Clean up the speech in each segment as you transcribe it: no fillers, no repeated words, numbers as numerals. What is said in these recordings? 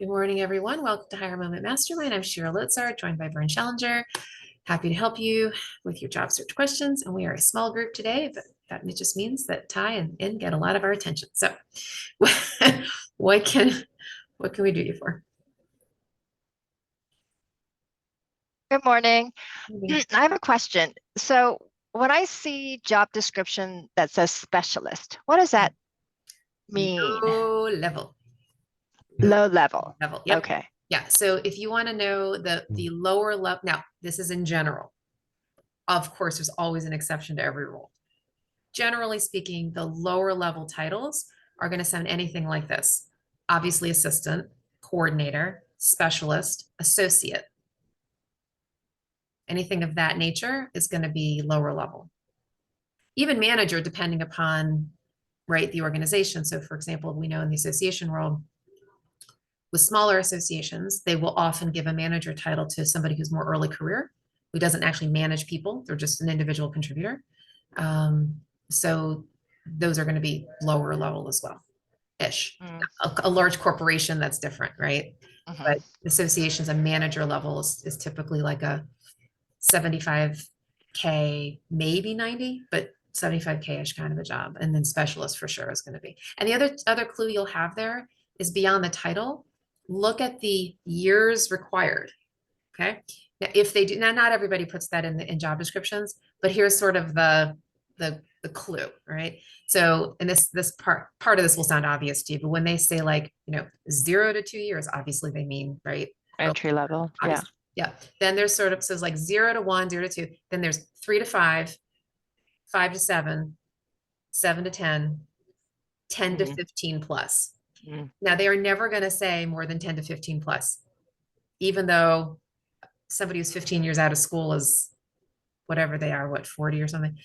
Good morning, everyone. Welcome to Hire Moment Mastermind. I'm Shira Litzar, joined by Vern Schellinger. Happy to help you with your job search questions. And we are a small group today, but that just means that Ty and In get a lot of our attention. So what can we do you for? Good morning. I have a question. So when I see job description that says specialist, what does that mean? Low level. Low level. Yep. Okay. Yeah. So if you want to know the lower level, now this is in general. Of course, there's always an exception to every rule. Generally speaking, the lower level titles are going to sound anything like this. Obviously, assistant, coordinator, specialist, associate. Anything of that nature is going to be lower level. Even manager, depending upon, right, the organization. So for example, we know in the association world, with smaller associations, they will often give a manager title to somebody who's more early career, who doesn't actually manage people. They're just an individual contributor. So those are going to be lower level as well, ish. A large corporation, that's different, right? But associations, a manager level is typically like a 75K, maybe 90, but 75K-ish kind of a job. And then specialist for sure is going to be. And the other clue you'll have there is beyond the title. Look at the years required. Okay. Now, if they do, now not everybody puts that in job descriptions, but here's sort of the clue, right? So, and this part of this will sound obvious to you, but when they say like, 0 to 2 years, obviously they mean, right? Entry level. Obviously. Yeah. Then there's sort of says like 0 to 1, 0 to 2. Then there's 3 to 5, 5 to 7, 7 to 10, 10 to 15 plus. Now they are never going to say more than 10 to 15 plus, even though somebody who's 15 years out of school is whatever they are, 40 or something.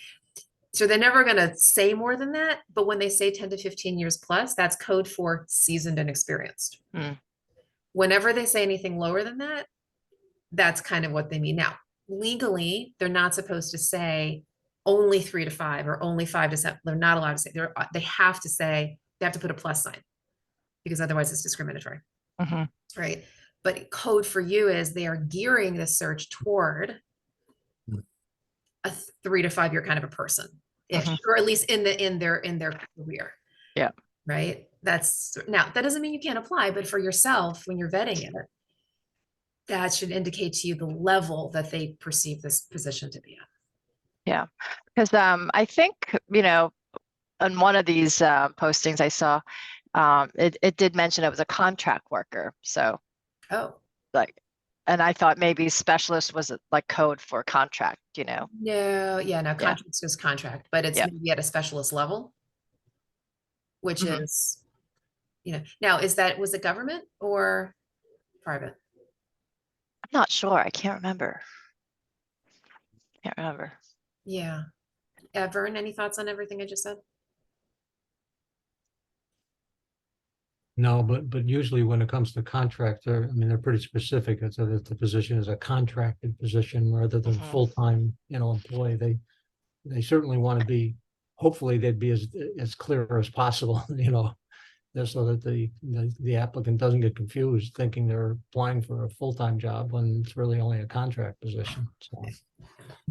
So they're never going to say more than that. But when they say 10 to 15 years plus, that's code for seasoned and experienced. Whenever they say anything lower than that, that's kind of what they mean. Now, legally, they're not supposed to say only 3 to 5 or only 5 to 7. They're not allowed to say. They have to put a plus sign, because otherwise it's discriminatory. Right. But code for you is they are gearing the search toward a 3 to 5 year kind of a person, or at least in their career. Yeah. Right. Now that doesn't mean you can't apply, but for yourself, when you're vetting it, that should indicate to you the level that they perceive this position to be at. Yeah. Because I think, on one of these postings I saw, it did mention it was a contract worker. So, and I thought maybe specialist was like code for contract, No, contract is just contract, but it's maybe at a specialist level, which is, now was it government or private? I'm not sure. I can't remember. Yeah. Vern, any thoughts on everything I just said? No, but usually when it comes to contract, they're pretty specific. It's that the position is a contracted position rather than full-time, employee. They certainly want to be. Hopefully, they'd be as clear as possible, just so that the applicant doesn't get confused, thinking they're applying for a full-time job when it's really only a contract position. So,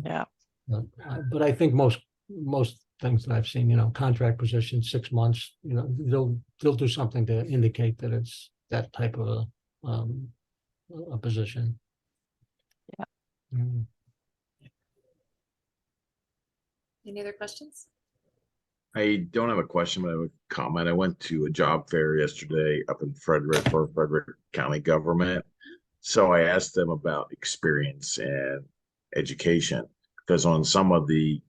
yeah. But I think most things that I've seen, contract position, 6 months, they'll do something to indicate that it's that type of a position. Yeah. Any other questions? I don't have a question, but I have a comment. I went to a job fair yesterday up in Frederick for Frederick County government. So I asked them about experience and education, because on some of the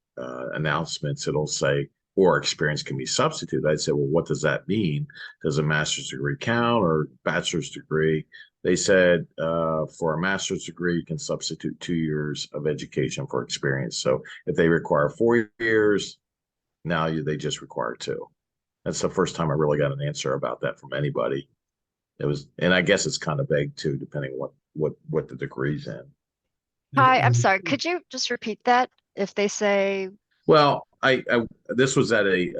announcements, it'll say, or experience can be substituted. I'd say, well, what does that mean? Does a master's degree count or bachelor's degree? They said for a master's degree, you can substitute 2 years of education for experience. So if they require 4 years, now they just require 2. That's the first time I really got an answer about that from anybody. And I guess it's kind of vague too, depending what the degree's in. Hi, I'm sorry. Could you just repeat that? If they say, well, this was at a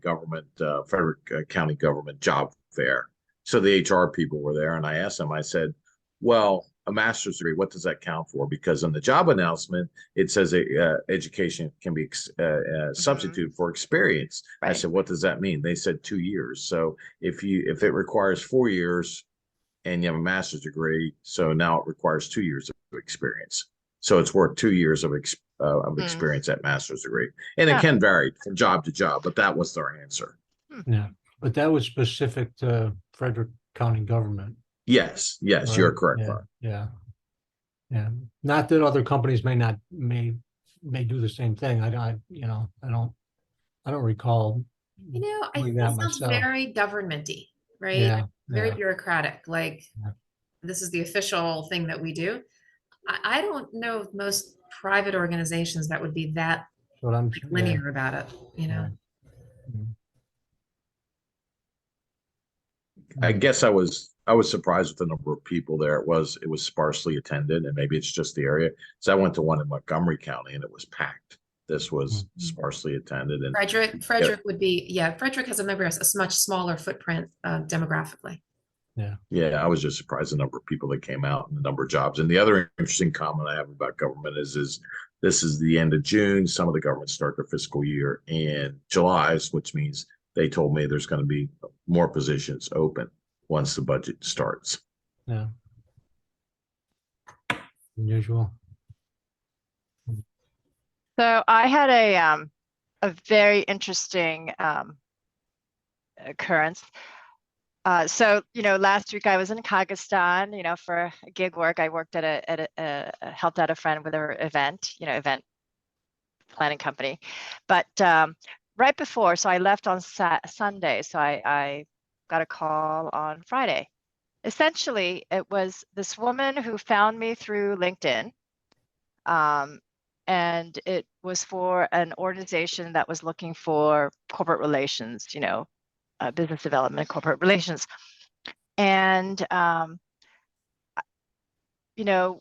government Frederick County government job fair. So the HR people were there, and I asked them, I said, well, a master's degree, what does that count for? Because in the job announcement, it says education can be substitute for experience. I Right. said, what does that mean? They said 2 years. So if it requires 4 years and you have a master's degree, so now it requires 2 years of experience. So it's worth 2 years of experience at master's degree. And it Yeah. can vary from job to job, but that was their answer. Yeah, but that was specific to Frederick County government. Yes, right? you're correct. Yeah, yeah. Not that other companies may do the same thing. I don't recall You know, I doing think that it sounds myself. very governmenty, right? Yeah, Very yeah. bureaucratic. Like Yeah. this is the official thing that we do. I don't know of most private organizations that would be that But I'm linear about it, you know? I guess I was surprised with the number of people there. It was sparsely attended, and maybe it's just the area. So I went to one in Montgomery County, and it was packed. This was sparsely attended, and Frederick would be, yeah, Frederick has a much smaller footprint demographically. I was just surprised the number of people that came out and the number of jobs. And the other interesting comment I have about government is this is the end of June. Some of the governments start their fiscal year in July, which means they told me there's going to be more positions open once the budget starts. Yeah. Unusual. So I had a very interesting occurrence. So, last week I was in Kazakhstan, for gig work. I worked helped out a friend with her event, event planning company. But right before, so I left on Sunday. So I got a call on Friday. Essentially, it was this woman who found me through LinkedIn. And it was for an organization that was looking for corporate relations, business development, corporate relations. And,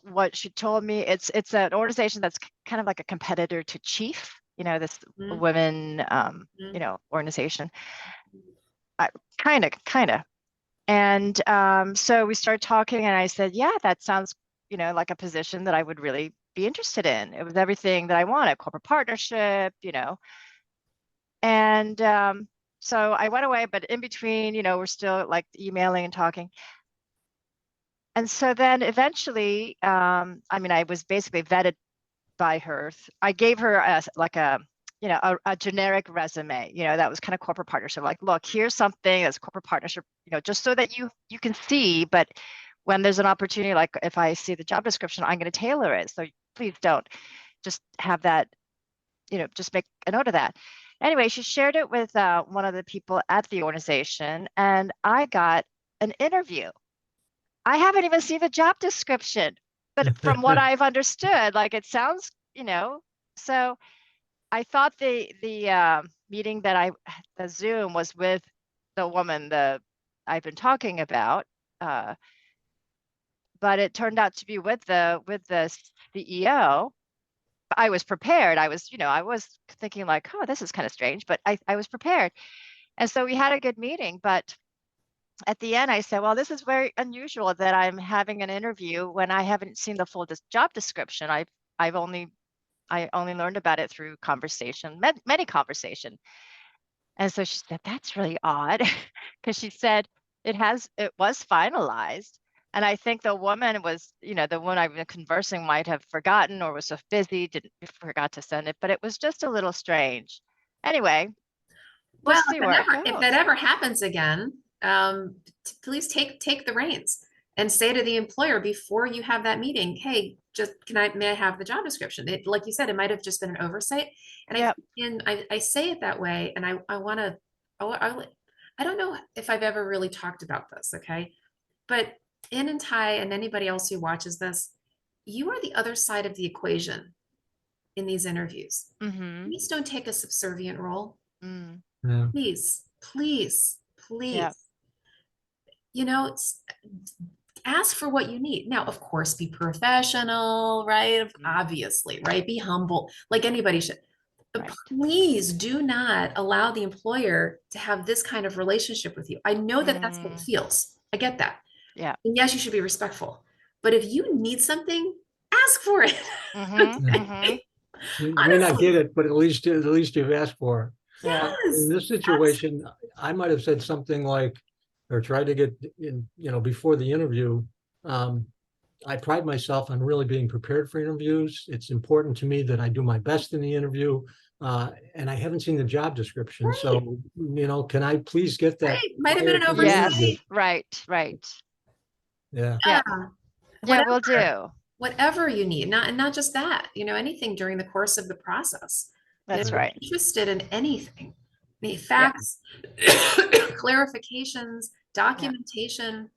what she told me, it's an organization that's kind of like a competitor to Chief, this women, organization. Kind of. And so we started talking, and I said, yeah, that sounds, like a position that I would really be interested in. It was everything that I wanted, corporate partnership, And so I went away, but in between, we're still like emailing and talking. And so then eventually, I was basically vetted by her. I gave her a generic resume, that was kind of corporate partnership. Like, look, here's something that's corporate partnership, just so that you can see. But when there's an opportunity, like if I see the job description, I'm going to tailor it. So please don't just have that, just make a note of that. Anyway, she shared it with one of the people at the organization, and I got an interview. I haven't even seen the job description, but from what I've understood, like it sounds, so I thought the meeting that the Zoom was with the woman I've been talking about, but it turned out to be with the CEO. I was prepared. I was thinking like, oh, this is kind of strange, but I was prepared. And so we had a good meeting, but at the end I said, well, this is very unusual that I'm having an interview when I haven't seen the full job description. I only learned about it through conversation, many conversation. And so she said, that's really odd, because she said it was finalized. And I think the woman was, the one I've been conversing might have forgotten or was so busy, forgot to send it, but it was just a little strange. Anyway, well, see where it if that ever happens again, please take the reins and say to the employer before you have that meeting, hey, may I have the job description? Like you said, it might have just been an oversight. And I say it that way, and I don't know if I've ever really talked about this, okay? But In and Ty and anybody else who watches this, you are the other side of the equation in these interviews. Please don't take a subservient role. Yeah. Please. Yeah. Ask for what you need. Now, of course, be professional, right? Obviously, right? Be humble, like anybody should. But please do not allow the employer to have this kind of relationship with you. I know that that's what it feels. I get that. Yeah. And yes, you should be respectful. But if you need something, ask for it. Okay? You may not get Honestly, it, but at least you've asked for it. Yeah. In yes. this situation, I might have said something like, or tried to get in, before the interview. I pride myself on really being prepared for interviews. It's important to me that I do my best in the interview. And I haven't seen the job description. Right. So, can I please get that? Right. Might have been an prior to the interview? Yes, oversight. right. Yeah. Yeah. Yeah. Yeah, we'll Whatever. do. Whatever you need, not just that, anything during the course of the process. That's If you're right. interested in anything, the Yeah. facts, clarifications, documentation.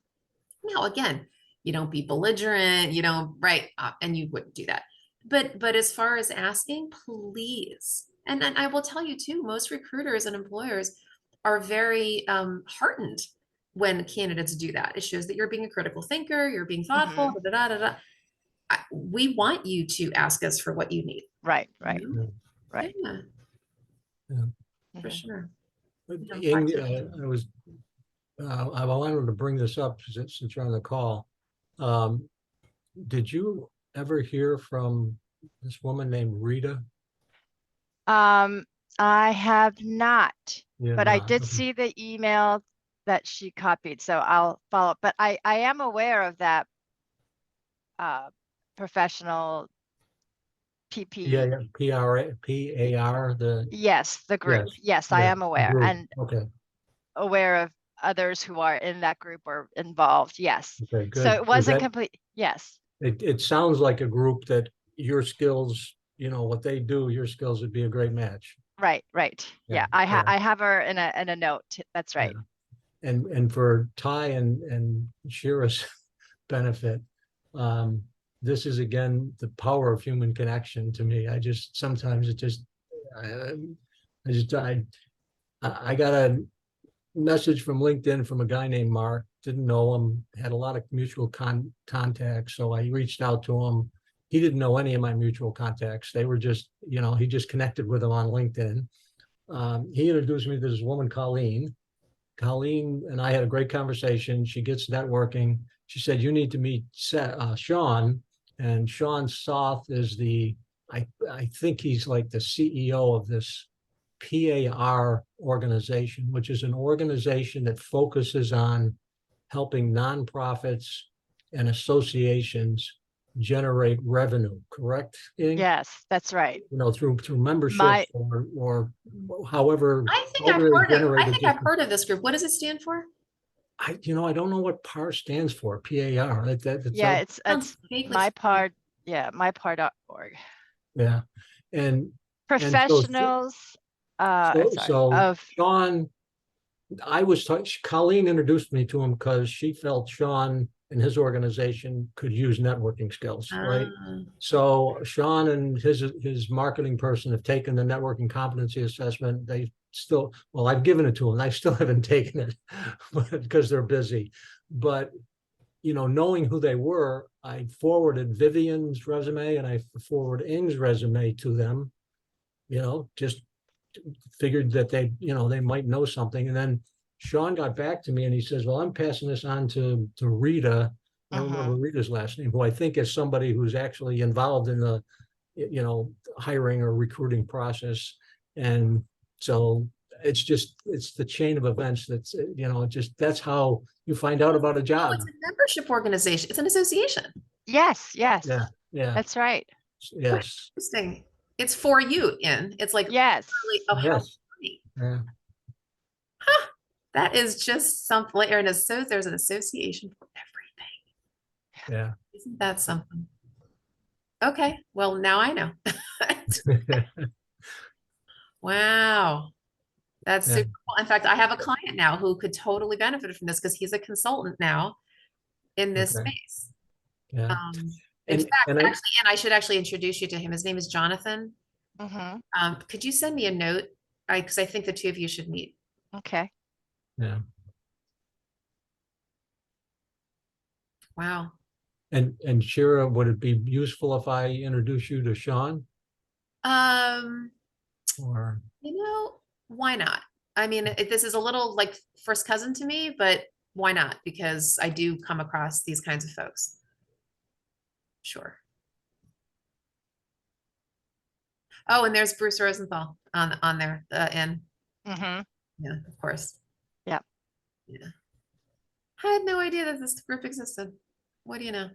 Now, again, you don't be belligerent, right, and you wouldn't do that. But as far as asking, please, and I will tell you too, most recruiters and employers are very heartened when candidates do that. It shows that you're being a critical thinker, you're being thoughtful, da, da, da, da, da. We want you to ask us for what you need. Right. you know? Right. Yeah, for Mhm. sure. I wanted to bring this up since you're on the call. Did you ever hear from this woman named Rita? I have not, Yeah, but I no, did okay. see the email that she copied, so I'll follow up. But I am aware of that professional PP. Yeah, PAR, Yes, the group. Yes, I yeah, am aware group. and Okay, aware of others who are in that group or involved. Yes. okay, So good. it wasn't complete. Yes. It sounds like a group that your skills, what they do, your skills would be a great match. Right. Yeah, Yeah. I have her in a note. That's right. Yeah. And for Ty and Shira's benefit, this is again the power of human connection to me. Sometimes it just I got a message from LinkedIn from a guy named Mark. Didn't know him, had a lot of mutual contacts, so I reached out to him. He didn't know any of my mutual contacts. They were just, he just connected with them on LinkedIn. He introduced me to this woman, Colleen. Colleen and I had a great conversation. She gets networking. She said, you need to meet Sean. And Sean Soth is I think he's like the CEO of this PAR organization, which is an organization that focuses on helping nonprofits and associations generate revenue, correct? Ing? Yes, that's right. Through memberships or however. I think I've heard of this group. What does it stand for? I don't know what PAR stands for. PAR. Yeah, it's my part. Yeah, mypar.org. Yeah, and professionals. So Sean, Colleen introduced me to him because she felt Sean and his organization could use networking skills, right? So Sean and his marketing person have taken the networking competency assessment. I've given it to them. I still haven't taken it because they're busy. But knowing who they were, I forwarded Vivian's resume and I forwarded Ing's resume to them. Just figured that they might know something. And then Sean got back to me and he says, well, I'm passing this on to Rita. I don't remember Rita's last name, who I think is somebody who's actually involved in the, hiring or recruiting process. And so it's the chain of events that's, that's how you find out about a job. It's a membership organization. It's an association. Yes. Yeah. That's right. Yes. Interesting. It's for you, it's like yes. Really, yes. Yeah. Huh. That is just something. There's an association for everything. Yeah. Isn't that something? Okay. Well, now I know. Wow. That's super cool. In fact, I have a client now who could totally benefit from this because he's a consultant now in this space. Yeah. In fact, I should actually introduce you to him. His name is Jonathan. Could you send me a note? Because I think the two of you should meet. Okay. Yeah. Wow. And Shira, would it be useful if I introduce you to Sean? Or why not? I mean, this is a little like first cousin to me, but why not? Because I do come across these kinds of folks. Sure. Oh, and there's Bruce Rosenthal on there, and Mm-hmm. yeah, of course. Yeah. Yeah. I had no idea that this group existed. What do you know?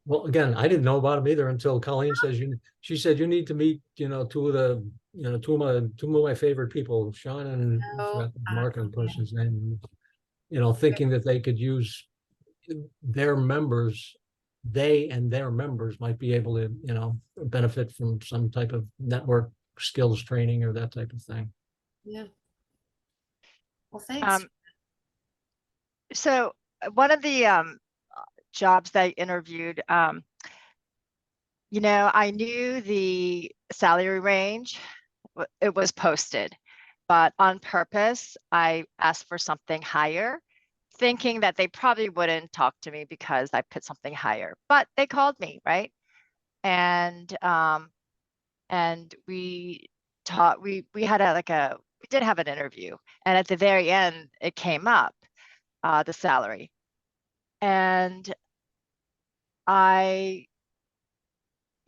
Well, again, I didn't know about them either until Colleen says she said you need to meet, two of my favorite people, Sean and I Oh, forgot the marketing yeah. person's name, thinking that they could use their members, they and their members might be able to, benefit from some type of network skills training or that type of thing. Yeah. Well, thanks. So one of the jobs that I interviewed, I knew the salary range, it was posted, but on purpose, I asked for something higher, thinking that they probably wouldn't talk to me because I put something higher, but they called me, right? And we taught, we had we did have an interview, and at the very end, it came up, the salary. And I,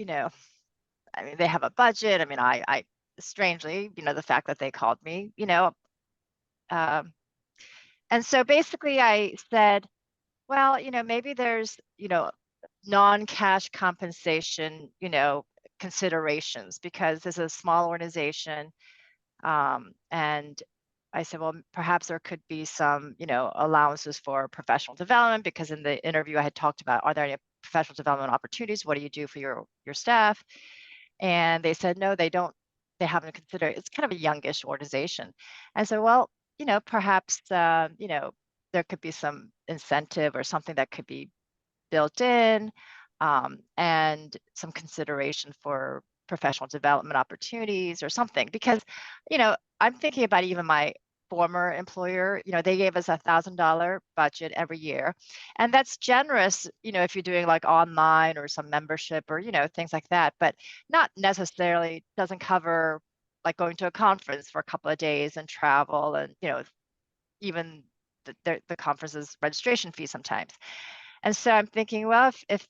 I mean, they have a budget. I mean, I strangely, the fact that they called me, um, and so basically I said, well, maybe there's, non-cash compensation, considerations, because this is a small organization. And I said, well, perhaps there could be some, allowances for professional development, because in the interview I had talked about, are there any professional development opportunities? What do you do for your staff? And they said, no, they don't, they haven't considered, it's kind of a youngish organization. And so, well, perhaps, there could be some incentive or something that could be built in, and some consideration for professional development opportunities or something. Because, I'm thinking about even my former employer, they gave us $1,000 budget every year. And that's generous, if you're doing like online or some membership or, things like that, but not necessarily doesn't cover like going to a conference for a couple of days and travel and, even the conference's registration fee sometimes. And so I'm thinking, well, if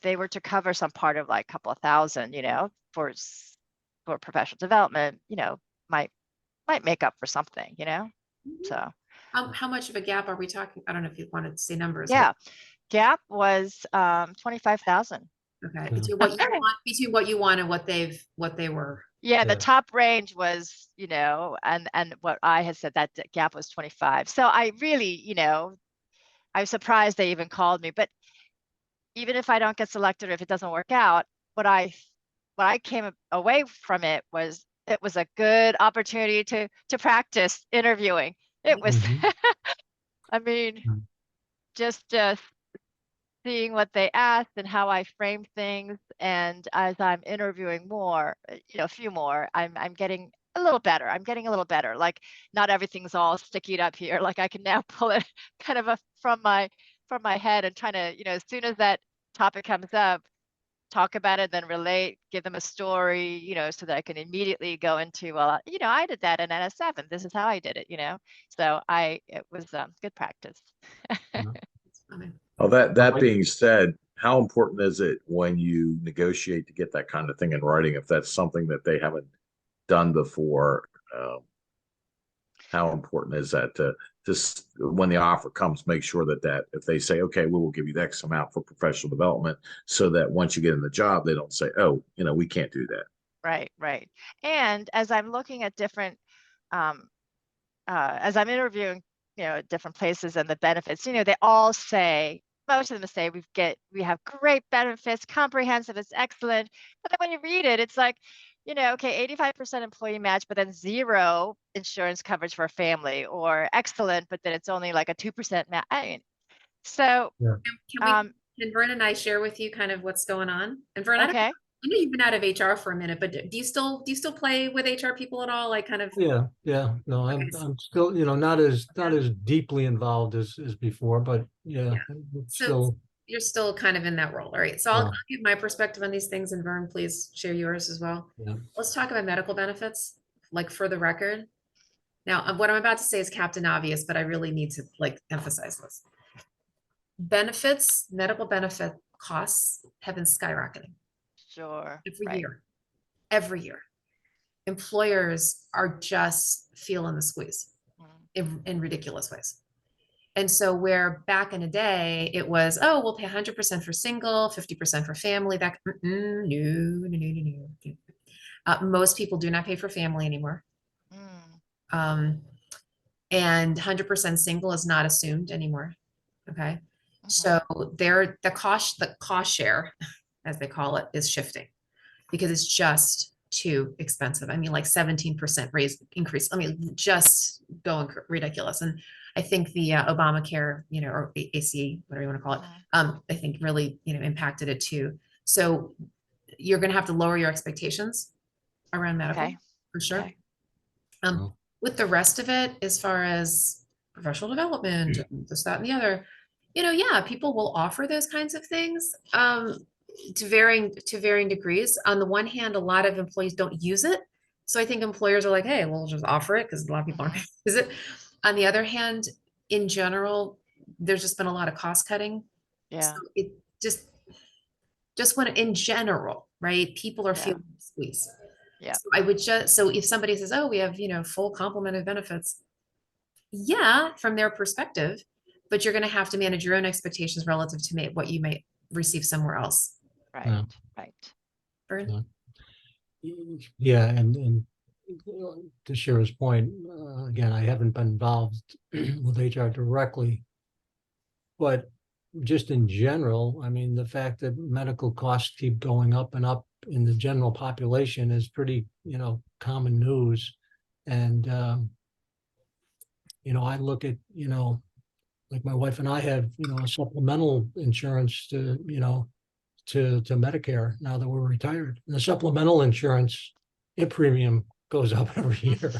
they were to cover some part of like a couple of thousand, for professional development, might make up for something, Mhm. So How much of a gap are we talking? I don't know if you wanted to say numbers. yeah, gap was 25,000. Okay. Yeah. Between what you want and what they were. Yeah, the Yeah. top range was, and what I had said, that gap was 25. So I really, I was surprised they even called me. But even if I don't get selected or if it doesn't work out, what I came away from it was a good opportunity to practice interviewing. It was, Mhm. I mean, Mm. just seeing what they asked and how I frame things. And as I'm interviewing more, a few more, I'm getting a little better. I'm getting a little better. Like, not everything's all stickied up here. Like, I can now pull it kind of from my head and trying to, as soon as that topic comes up, talk about it, then relate, give them a story, so that I can immediately go into, well, I did that in NS7. This is how I did it. So it was good practice. Yeah. Oh, that Right. being said, how important is it when you negotiate to get that kind of thing in writing? If that's something that they haven't done before, how important is that to just when the offer comes, make sure that if they say, okay, we will give you X amount for professional development, so that once you get in the job, they don't say, oh, we can't do that. Right, right. And as I'm looking at different, as I'm interviewing, different places and the benefits, they all say, most of them say we have great benefits, comprehensive, it's excellent. But then when you read it, it's like, okay, 85% employee match, but then 0 insurance coverage for a family, or excellent, but then it's only like a 2% match. So, Yeah. Can Vern and I share with you kind of what's going on? And Vern, okay. I know you've been out of HR for a minute, but do you still play with HR people at all? Like, kind of. Yeah. No, Okay. I'm still, not as deeply involved as before, but yeah, Yeah. it's So still, you're still kind of in that role. All right. So I'll yeah, give my perspective on these things, and Vern, please share yours as well. yeah. Let's talk about medical benefits, like, for the record. Now, what I'm about to say is Captain Obvious, but I really need to like emphasize this. Benefits, medical benefit costs have been skyrocketing Sure. every Right. year. Every year. Employers are just feeling the squeeze in ridiculous ways. And so where back in the day it was, oh, we'll pay 100% for single, 50% for family, that no. Most people do not pay for family anymore. And 100% single is not assumed anymore. Okay. So the cost share, as they call it, is shifting because it's just too expensive. I mean, like 17% increase. I mean, just going ridiculous. And I think the Obamacare, or ACA, whatever you want to call it, I think really, impacted it too. So you're going to have to lower your expectations around medical for sure. Okay. With the rest of it, as far as professional development, and this, that, and the other, yeah, people will offer those kinds of things to varying degrees. On the one hand, a lot of employees don't use it. So I think employers are like, hey, we'll just offer it because a lot of people aren't going to use it. On the other hand, in general, there's just been a lot of cost cutting. Yeah. So it just when in general, right, people are feeling the squeeze. Yeah. So I would so if somebody says, oh, we have, full complement of benefits. Yeah, from their perspective, but you're going to have to manage your own expectations relative to what you might receive somewhere else. Right. Yeah. Right. Vern? Yeah, and to Shira's point, again, I haven't been involved with HR directly, but just in general, I mean, the fact that medical costs keep going up and up in the general population is pretty, common news. And, I look at, like my wife and I have, supplemental insurance to Medicare now that we're retired. And the supplemental insurance, premium goes up every year.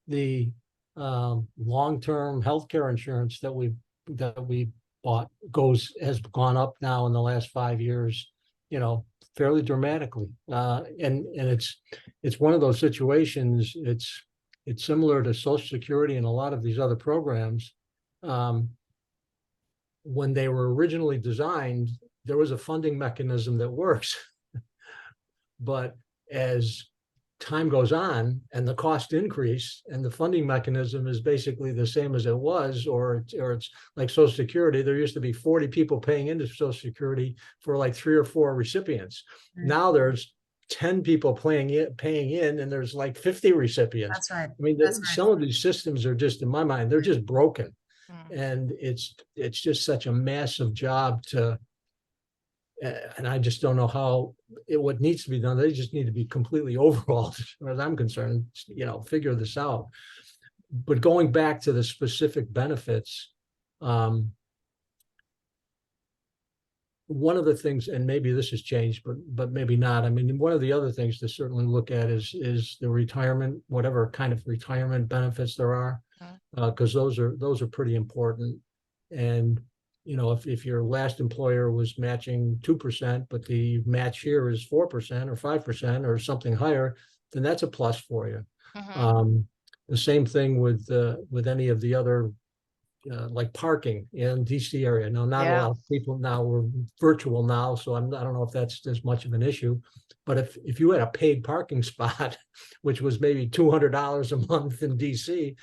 The long-term healthcare insurance that we bought has gone up now in the last 5 years, fairly dramatically. And it's one of those situations. It's similar to Social Security and a lot of these other programs. When they were originally designed, there was a funding mechanism that works. But as time goes on and the cost increase and the funding mechanism is basically the same as it was, or it's like Social Security, there used to be 40 people paying into Social Security for like 3 or 4 recipients. Right. Now there's 10 people paying in and there's like 50 recipients. That's right. I mean, some of these systems are just, in my mind, they're just broken. And it's just such a massive job to, and I just don't know how what needs to be done. They just need to be completely overhauled, as far as I'm concerned, figure this out. But going back to the specific benefits, one of the things, and maybe this has changed, but maybe not. I mean, one of the other things to certainly look at is the retirement, whatever kind of retirement benefits there are, because those are pretty important. And if your last employer was matching 2%, but the match here is 4% or 5% or something higher, then that's a plus for you. The same thing with any of the other. Like parking in DC area. Now, not a lot of people now, we're virtual now, so I don't know if that's as much of an issue. But if you had a paid parking spot, which was maybe $200 a month in DC,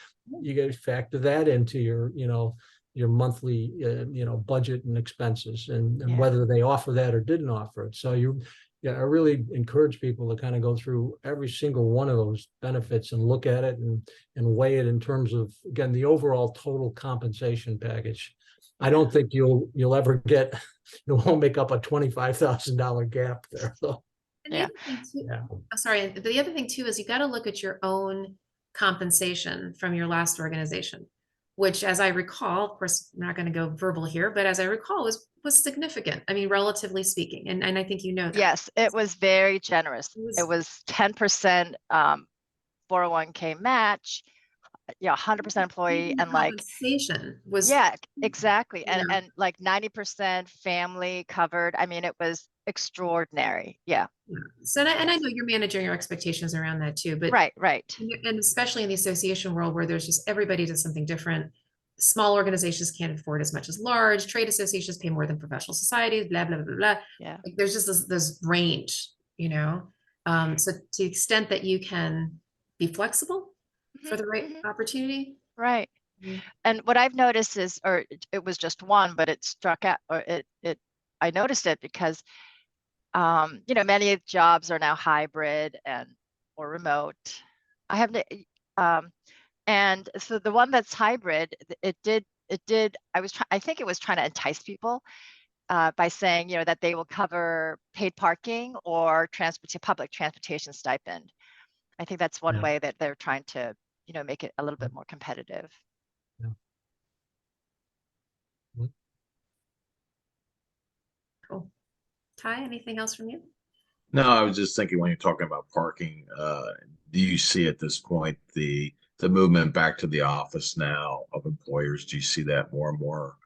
you got to factor that into your monthly budget and expenses, and whether they offer that or didn't offer it. So I really encourage people to kind of go through every single one of those benefits and look at it and weigh it in terms of, again, the overall total compensation package. I don't think you'll ever it won't make up a $25,000 gap there. So. I'm sorry. The other thing too is you got to look at your own compensation from your last organization, which, as I recall, of course, I'm not going to go verbal here, but as I recall, was significant. I mean, relatively speaking, and I think that. Yes, it was very generous. It was 10% 401k match, 100% employee, and like compensation was exactly, and like 90% family covered. I mean, it was extraordinary. Yeah. So, and I know you're managing your expectations around that too, but Right. and especially in the association world where there's just everybody does something different. Small organizations can't afford as much as large. Trade associations pay more than professional societies. Blah blah blah blah. Yeah. Like there's just this range, you know. So to the extent that you can be flexible for the right opportunity, right. Mhm. And what I've noticed is, or it was just one, but it struck out, or I noticed it because, you know, many jobs are now hybrid or remote. I have, and so the one that's hybrid, I think it was trying to entice people by saying, you know, that they will cover paid parking or public transportation stipend. I think that's one way that they're trying to, you know, make it a little bit more competitive. Cool. Ty, anything else from you? No, I was just thinking when you're talking about parking, do you see at this point the movement back to the office now of employers? Do you see that more and more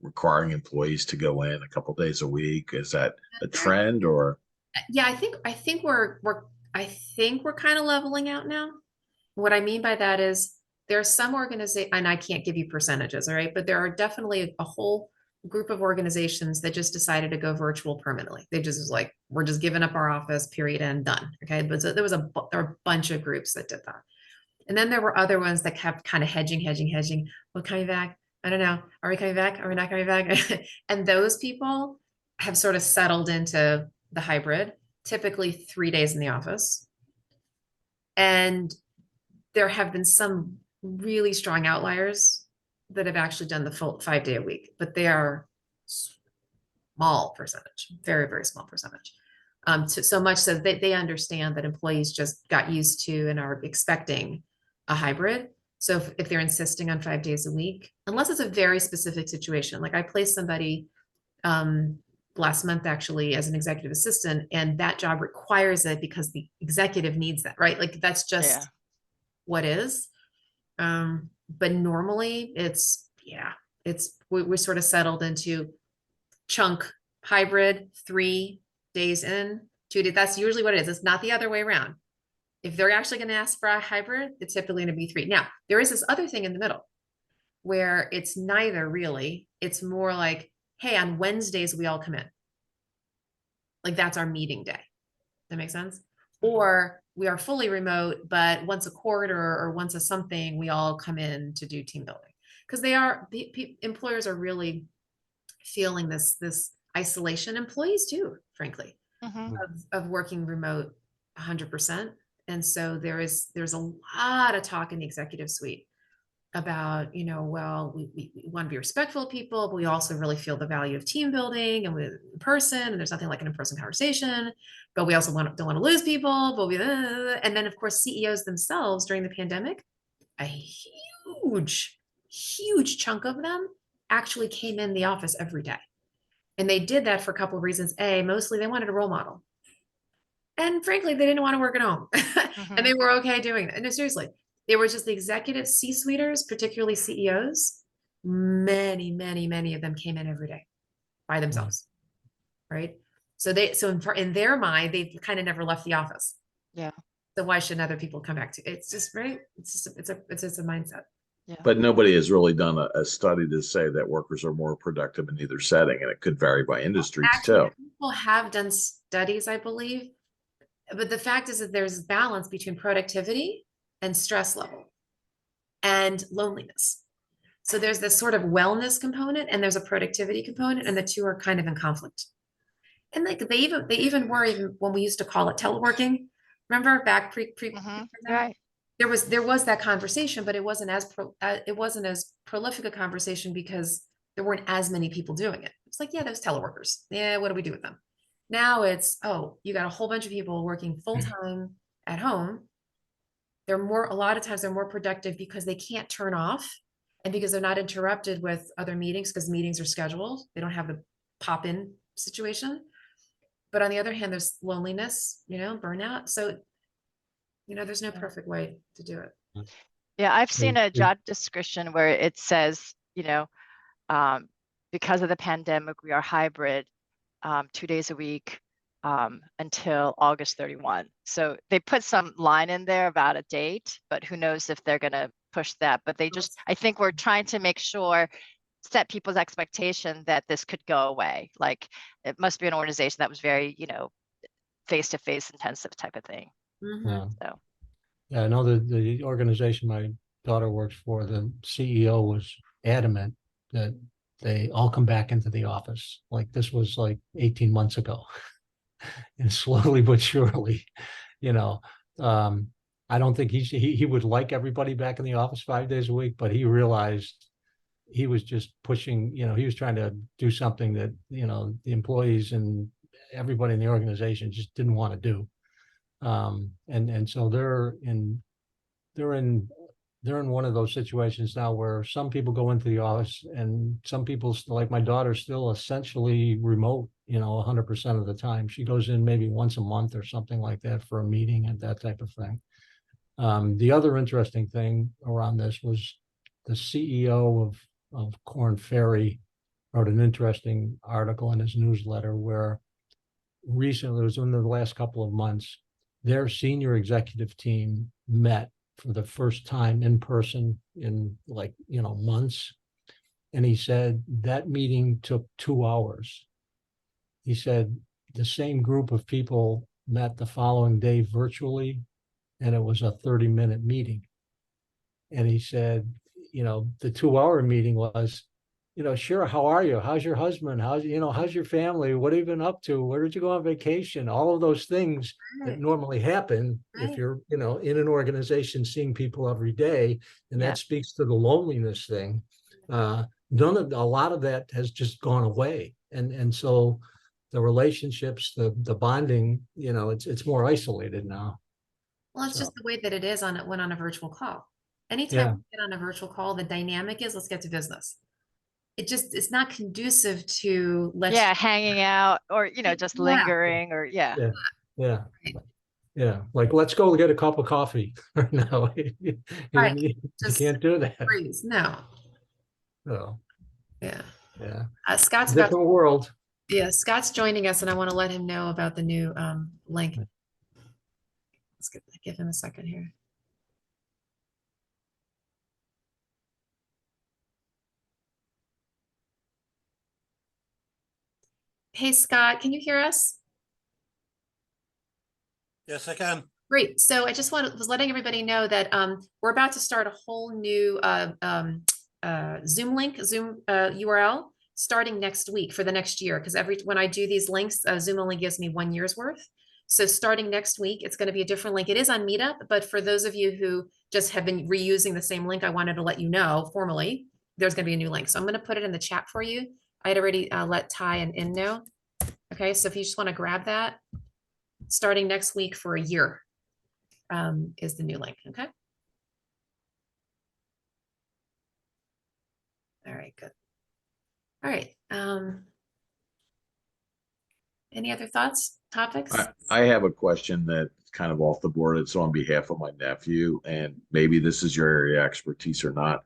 requiring employees to go in a couple days a week? Is that a trend or? Yeah, I think we're kind of leveling out now. What I mean by that is there are some organizations, and I can't give you percentages, all right, but there are definitely a whole group of organizations that just decided to go virtual permanently. They just was like, we're just giving up our office, period, and done. Okay, but so there were a bunch of groups that did that, and then there were other ones that kept kind of hedging. Well, coming back? I don't know. Are we coming back? Are we not coming back? And those people have sort of settled into the hybrid, typically 3 days in the office, and there have been some really strong outliers that have actually done the full 5 day a week, but they are small percentage, very, very small percentage. So much so that they understand that employees just got used to and are expecting a hybrid. So if they're insisting on 5 days a week, unless it's a very specific situation, like I placed somebody last month actually as an executive assistant, and that job requires it because the executive needs that, right? Like that's just what is. But normally we're sort of settled into chunk hybrid, 3 days in, 2 days. That's usually what it is. It's not the other way around. If they're actually going to ask for a hybrid, it's typically going to be 3. Now, there is this other thing in the middle where it's neither really. It's more like, hey, on Wednesdays, we all come in. Like that's our meeting day. That makes sense? Or we are fully remote, but once a quarter or once a something, we all come in to do team building. Because employers are really feeling this isolation. Employees too, frankly, of working remote 100%. And so there's a lot of talk in the executive suite about, you know, well, we want to be respectful of people, but we also really feel the value of team building and with in person, and there's nothing like an in-person conversation, but we also don't want to lose people, but and then of course CEOs themselves during the pandemic, a huge chunk of them actually came in the office every day. And they did that for a couple of reasons. Mostly they wanted a role model. And frankly, they didn't want to work at home. And they were okay doing it. No, seriously, they were just the executive C-suiters, particularly CEOs. Many of them came in every day by themselves. Right. So in their mind, they kind of never left the office. Yeah. So why shouldn't other people come back to it? It's just right. It's just a mindset. Yeah. But nobody has really done a study to say that workers are more productive in either setting, and it could vary by industries too. People have done studies, I believe, but the fact is that there's balance between productivity and stress level and loneliness. So there's this sort of wellness component and there's a productivity component, and the two are kind of in conflict. And like they even were, even when we used to call it teleworking. Remember back pre right. There was that conversation, but it wasn't as prolific a conversation because there weren't as many people doing it. It's like, yeah, those teleworkers. Yeah, what do we do with them? Now it's, oh, you got a whole bunch of people working full time at home. A lot of times they're more productive because they can't turn off and because they're not interrupted with other meetings because meetings are scheduled. They don't have the pop in situation. But on the other hand, there's loneliness, burnout. So, there's no perfect way to do it. Yeah, I've seen a job description where it says, because of the pandemic, we are hybrid. 2 days a week until August 31. So they put some line in there about a date, but who knows if they're going to push that. But they just, I think we're trying to make sure, set people's expectation that this could go away. Like it must be an organization that was very, face-to-face intensive type of thing. Yeah. So Yeah, I know the organization my daughter works for, the CEO was adamant that they all come back into the office. Like this was like 18 months ago. And slowly but surely, I don't think he would like everybody back in the office 5 days a week, but he realized he was just pushing, he was trying to do something that, the employees and everybody in the organization just didn't want to do. And so they're in one of those situations now where some people go into the office and some people, like my daughter, still essentially remote, 100% of the time. She goes in maybe once a month or something like that for a meeting and that type of thing. The other interesting thing around this was the CEO of Korn Ferry wrote an interesting article in his newsletter where recently, it was in the last couple of months, their senior executive team met for the first time in person in months. And he said that meeting took 2 hours. He said the same group of people met the following day virtually, and it was a 30-minute meeting. And he said, the 2-hour meeting was, sure, how are you? How's your husband? How's your family? What have you been up to? Where did you go on vacation? All of those things that normally happen if you're, in an organization seeing people every day, and that speaks to the loneliness thing. A lot of that has just gone away. And so the relationships, the bonding, it's more isolated now. Well, it's just the way that it is when on a virtual call. Anytime we get on a virtual call, the dynamic is, let's get to business. It's not conducive to hanging out or just lingering or yeah like let's go get a cup of coffee. No, you can't do that. Freeze. No. Oh yeah Scott's different world. Yeah, Scott's joining us, and I want to let him know about the new link. Let's give him a second here. Hey, Scott, can you hear us? Yes, I can. Great. So I just was letting everybody know that we're about to start a whole new Zoom URL starting next week for the next year. Because when I do these links, Zoom only gives me 1 year's worth. So starting next week, it's going to be a different link. It is on Meetup, but for those of you who just have been reusing the same link, I wanted to let you know formally there's going to be a new link. So I'm going to put it in the chat for you. I had already let Ty and In know. Okay, so if you just want to grab that, starting next week for a year is the new link. Okay. All right, good. All right. Any other thoughts, topics? I have a question that's kind of off the board. It's on behalf of my nephew, and maybe this is your area of expertise or not.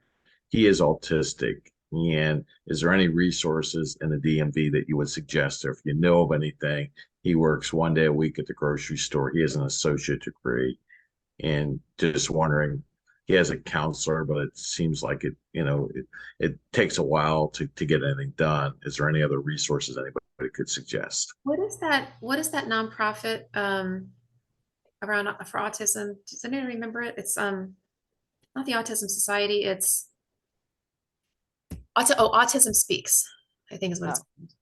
He is autistic. And is there any resources in the DMV that you would suggest, or if you know of anything? He works 1 day a week at the grocery store. He has an associate degree, and just wondering, he has a counselor, but it seems like it takes a while to get anything done. Is there any other resources anybody could suggest? What is that nonprofit around for autism? Does anyone remember it? It's not the Autism Society. It's Autism Speaks, I think is what it's called.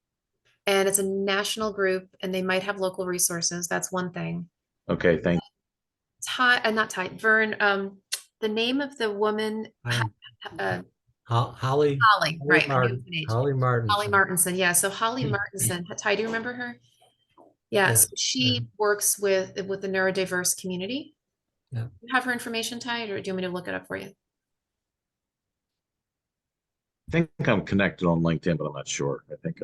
And it's a national group, and they might have local resources. That's one thing. Okay, thank you. Not Ty, Vern, the name of the woman, Holly, right? Holly Martinson. Yeah. So Holly Martinson, Ty, do you remember her? Yeah. So she works with the neurodiverse community. Yeah. You have her information, Ty, or do you want me to look it up for you? I think I'm connected on LinkedIn, but I'm not sure. I think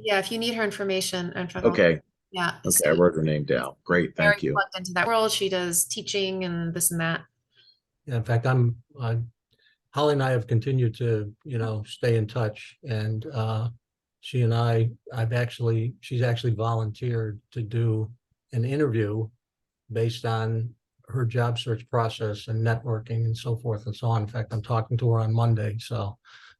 yeah, if you need her information. Okay. Yeah. Okay, so I wrote her name down. Great, thank you. Plugged into that world. She does teaching and this and that. Yeah, in fact, Holly and I have continued to, stay in touch, and she and she's actually volunteered to do an interview based on her job search process and networking and so forth and so on. In fact, I'm talking to her on Monday. So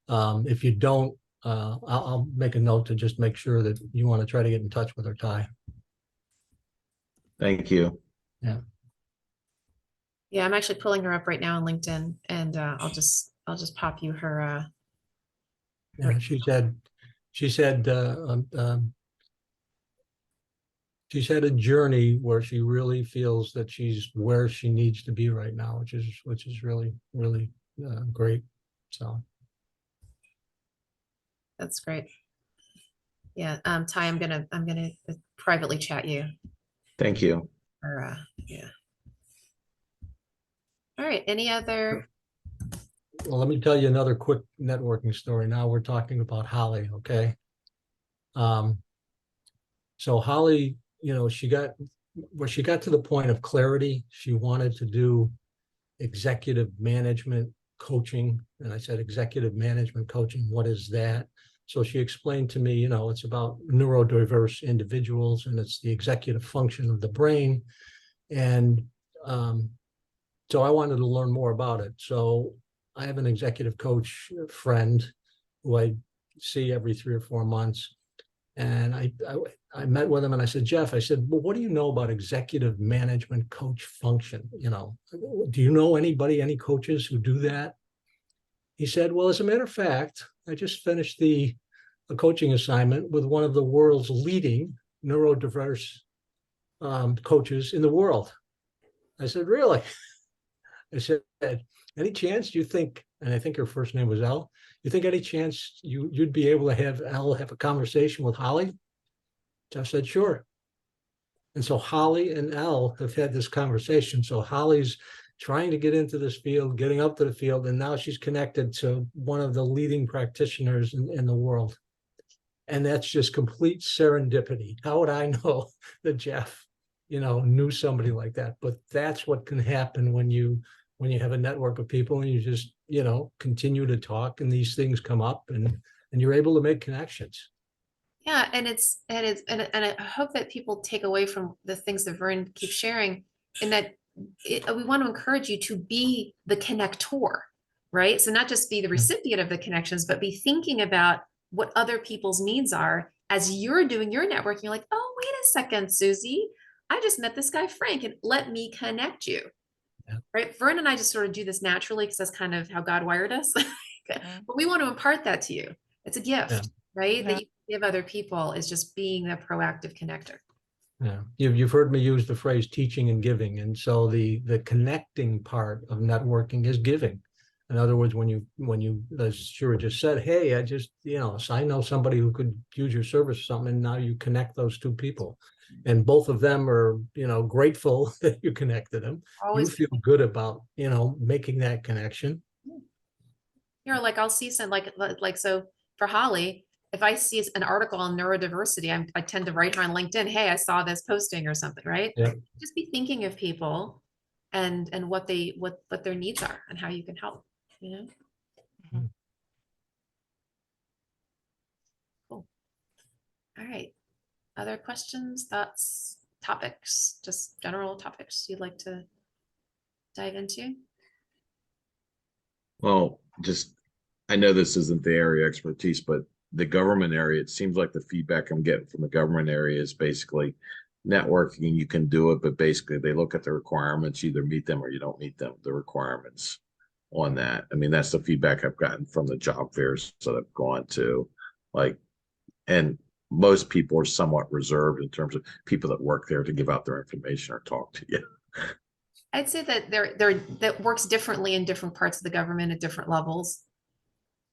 if you don't, I'll make a note to just make sure that you want to try to get in touch with her, Ty. Thank you. Yeah. Yeah, I'm actually pulling her up right now on LinkedIn, and I'll just pop you her. Yeah, she's had she's had a journey where she really feels that she's where she needs to be right now, which is really great. So That's great. Yeah, Ty, I'm gonna privately chat you. Thank you. Or yeah. All right. Any other? well, let me tell you another quick networking story. Now we're talking about Holly, okay? So Holly, she got to the point of clarity. She wanted to do executive management coaching. And I said, executive management coaching, what is that? So she explained to me, it's about neurodiverse individuals and it's the executive function of the brain. And so I wanted to learn more about it. So I have an executive coach friend who I see every 3 or 4 months. And I met with him and I said, Jeff, I said, well, what do you know about executive management coach function? Do you know any coaches who do that? He said, well, as a matter of fact, I just finished a coaching assignment with one of the world's leading neurodiverse coaches in the world. I said, really? I said, any chance you think, and I think her first name was Elle, you think any chance you'd be able to have Elle have a conversation with Holly? Jeff said, sure. And so Holly and Elle have had this conversation. So Holly's trying to get into this field, getting up to the field, and now she's connected to one of the leading practitioners in the world. And that's just complete serendipity. How would I know that Jeff, knew somebody like that? But that's what can happen when you have a network of people and you just, continue to talk and these things come up and you're able to make connections. Yeah, and I hope that people take away from the things that Vern keeps sharing, in that we want to encourage you to be the connector, right? So not just be the recipient of the connections, but be thinking about what other people's needs are as you're doing your networking. You're like, oh, wait a second, Susie, I just met this guy Frank, and let me connect you. Yeah. Right? Vern and I just sort of do this naturally because that's kind of how God wired us. But we want to impart that to you. It's a gift, right? That you give other people, is just being the proactive connector. Yeah, you've heard me use the phrase teaching and giving, and so the connecting part of networking is giving. In other words, when you as Shira just said, hey, I just so I know somebody who could use your service or something, and now you connect those two people, and both of them are grateful that you connected them. Always you feel good about making that connection. Like I'll see some like so for Holly, if I see an article on neurodiversity, I tend to write her on LinkedIn, hey, I saw this posting or something, right? Yeah. Just be thinking of people and what their needs are and how you can help, Mm-hmm. Cool. All right. Other questions, thoughts, topics, just general topics you'd like to dive into? Well, I know this isn't the area of expertise, but the government area, it seems like the feedback I'm getting from the government area is basically networking. You can do it, but basically they look at the requirements, you either meet them or you don't meet them, the requirements on that. I mean, that's the feedback I've gotten from the job fairs that I've gone to. And most people are somewhat reserved in terms of people that work there to give out their information or talk to you. I'd say that that works differently in different parts of the government at different levels.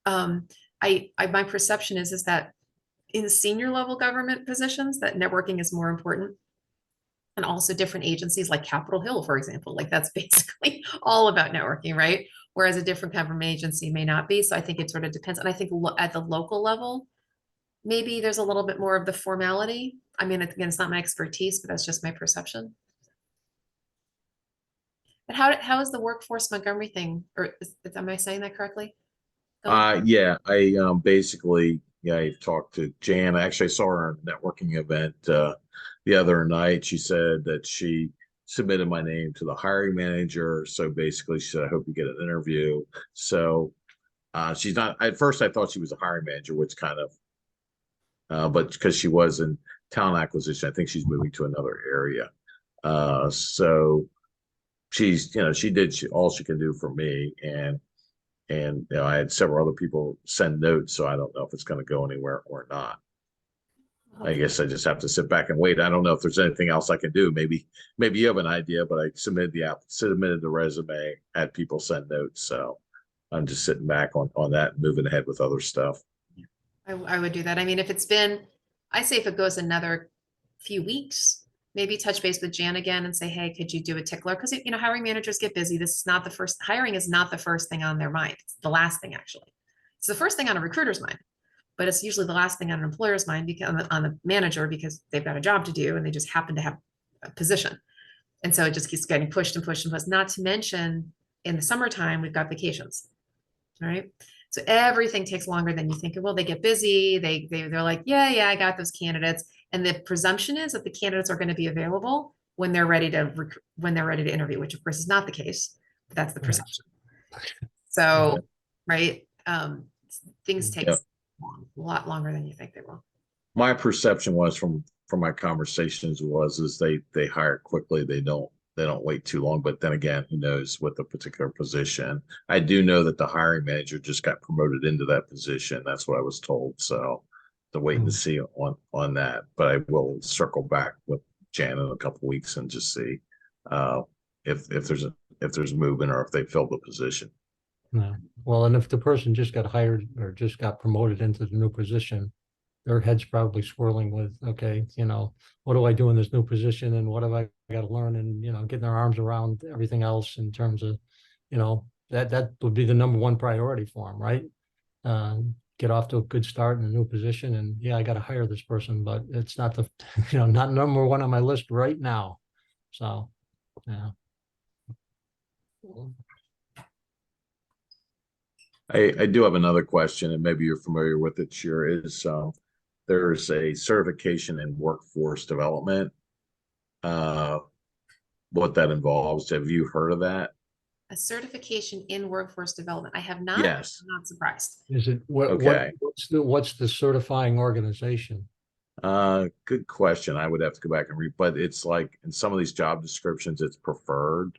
My perception is that in senior level government positions, that networking is more important. And also different agencies like Capitol Hill, for example, like that's basically all about networking, right? Whereas a different government agency may not be. So I think it sort of depends. And I think at the local level, maybe there's a little bit more of the formality. I mean, again, it's not my expertise, but that's just my perception. But how is the workforce Montgomery thing? Or am I saying that correctly? Yeah, I basically, Yeah, I talked to Jan. Actually, I saw her at a networking event the other night. She said that she submitted my name to the hiring manager. So basically, she said, "I hope you get an interview." So she's not. At first, I thought she was a hiring manager, which kind of, but because she was in talent acquisition, I think she's moving to another area. So she's, she did all she can do for me, and I had several other people send notes, so I don't know if it's going to go anywhere or not. I guess I just have to sit back and wait. I don't know if there's anything else I can do. Maybe you have an idea, but I submitted the resume, had people send notes, so I'm just sitting back on that and moving ahead with other stuff. I would do that. I mean, if it's been, I say if it goes another few weeks, maybe touch base with Jan again and say, hey, could you do a tickler? Because, hiring managers get busy. This is not the first, hiring is not the first thing on their mind. It's the last thing, actually. It's the first thing on a recruiter's mind, but it's usually the last thing on an employer's mind because on the manager, because they've got a job to do and they just happen to have a position. And so it just keeps getting pushed and pushed and pushed, not to mention in the summertime, we've got vacations. All right. So everything takes longer than you think it will. They get busy. They're like, yeah, I got those candidates. And the presumption is that the candidates are going to be available when they're ready to interview, which of course is not the case, but that's the presumption. So, right. Things take a lot longer than you think they will. My perception was from my conversations is they hire quickly. They don't wait too long, but then again, who knows with the particular position. I do know that the hiring manager just got promoted into that position. That's what I was told. So to wait and see on that, but I will circle back with Jan in a couple of weeks and just see if there's movement or if they filled the position. No. Well, and if the person just got hired or just got promoted into the new position, their head's probably swirling with, okay, what do I do in this new position and what have I got to learn, and, getting their arms around everything else in terms of, that would be the number one priority for them, right? Get off to a good start in a new position, and yeah, I got to hire this person, but it's not the, not number one on my list right now. So, yeah. I do have another question, and maybe you're familiar with it. Sure is. There's a certification in workforce development. What that involves? Have you heard of that? A certification in workforce development. I have not. Yes. I'm not surprised. Is it Okay. What's the certifying organization? Good question. I would have to go back and read, but it's like in some of these job descriptions, it's preferred.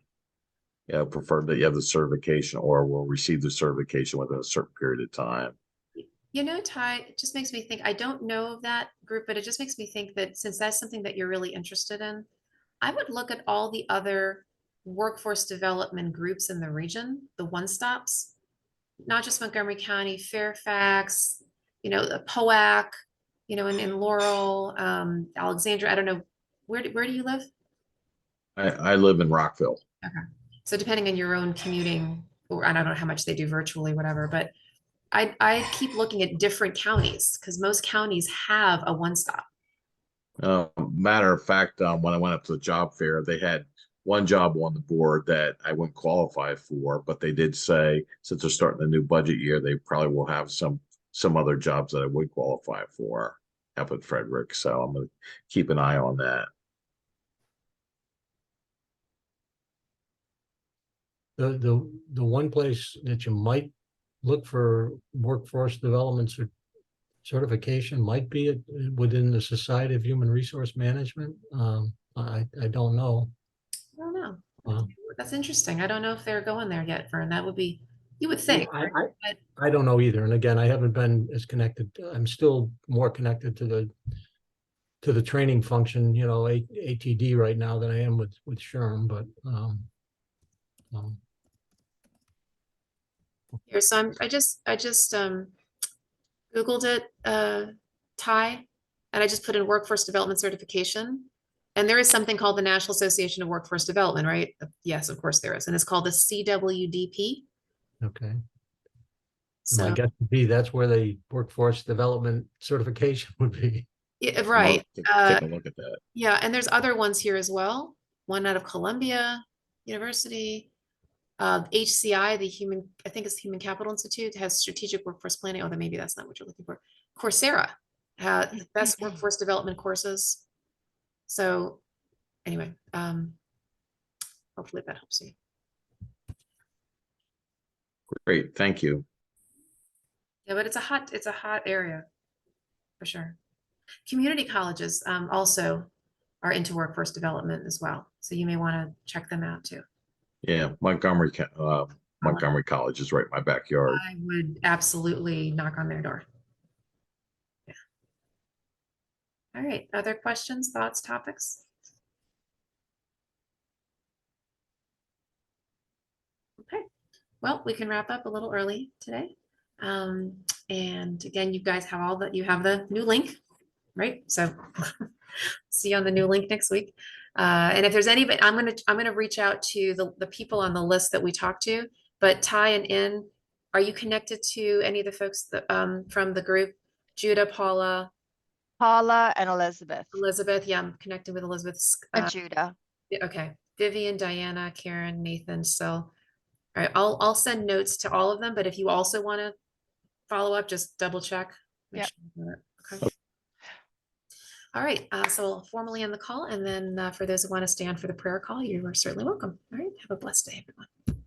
Preferred that you have the certification or will receive the certification within a certain period of time. Ty, it just makes me think, I don't know of that group, but it just makes me think that since that's something that you're really interested in, I would look at all the other workforce development groups in the region, the one-stops, not just Montgomery County, Fairfax, the POAC, in Laurel, Alexandria. I don't know. Where do you live? I live in Rockville. Okay. So depending on your own commuting, or I don't know how much they do virtually, whatever, but I keep looking at different counties because most counties have a one-stop. Matter of fact, when I went up to the job fair, they had one job on the board that I wouldn't qualify for, but they did say since they're starting the new budget year, they probably will have some other jobs that I would qualify for up at Frederick. So I'm going to keep an eye on that. The one place that you might look for workforce development certification might be within the Society of Human Resource Management. I don't know. I don't know. That's interesting. I don't know if they're going there yet, Vern. That would be, you would think. Yeah, I don't know either. And again, I haven't been as connected. I'm still more connected to the training function, ATD right now than I am with SHRM, but Here, so I just Googled it, Ty, and I just put in workforce development certification. And there is something called the National Association of Workforce Development, right? Yes, of course there is. And it's called the CWDP. Okay. So my guess would be that's where the workforce development certification would be. Yeah, right. Take a look at that. Yeah, and there's other ones here as well. One out of Columbia University. HCI, I think it's Human Capital Institute, has strategic workforce planning. Although maybe that's not what you're looking for. Coursera had the best workforce development courses. So anyway, hopefully that helps you. Great, thank you. Yeah, but it's a hot area for sure. Community colleges also are into workforce development as well. So you may want to check them out too. Yeah, Montgomery College is right in my backyard. I would absolutely knock on their door. Yeah. All right. Other questions, thoughts, topics? Okay. Well, we can wrap up a little early today. And again, you guys have you have the new link, right? So see you on the new link next week. And if there's anybody, I'm gonna reach out to the people on the list that we talked to. But Ty and In, are you connected to any of the folks that from the group? Judah, Paula, And Elizabeth Elizabeth. Yeah, I'm connected with Elizabeth. and Judah. Okay, Vivian, Diana, Karen, Nathan. So, all right, I'll send notes to all of them. But if you also want to follow up, just double check. Make Yep. sure you got it. Okay. All right, so I'll formally end the call, and then for those who want to stand for the prayer call, you are certainly welcome. All right, have a blessed day.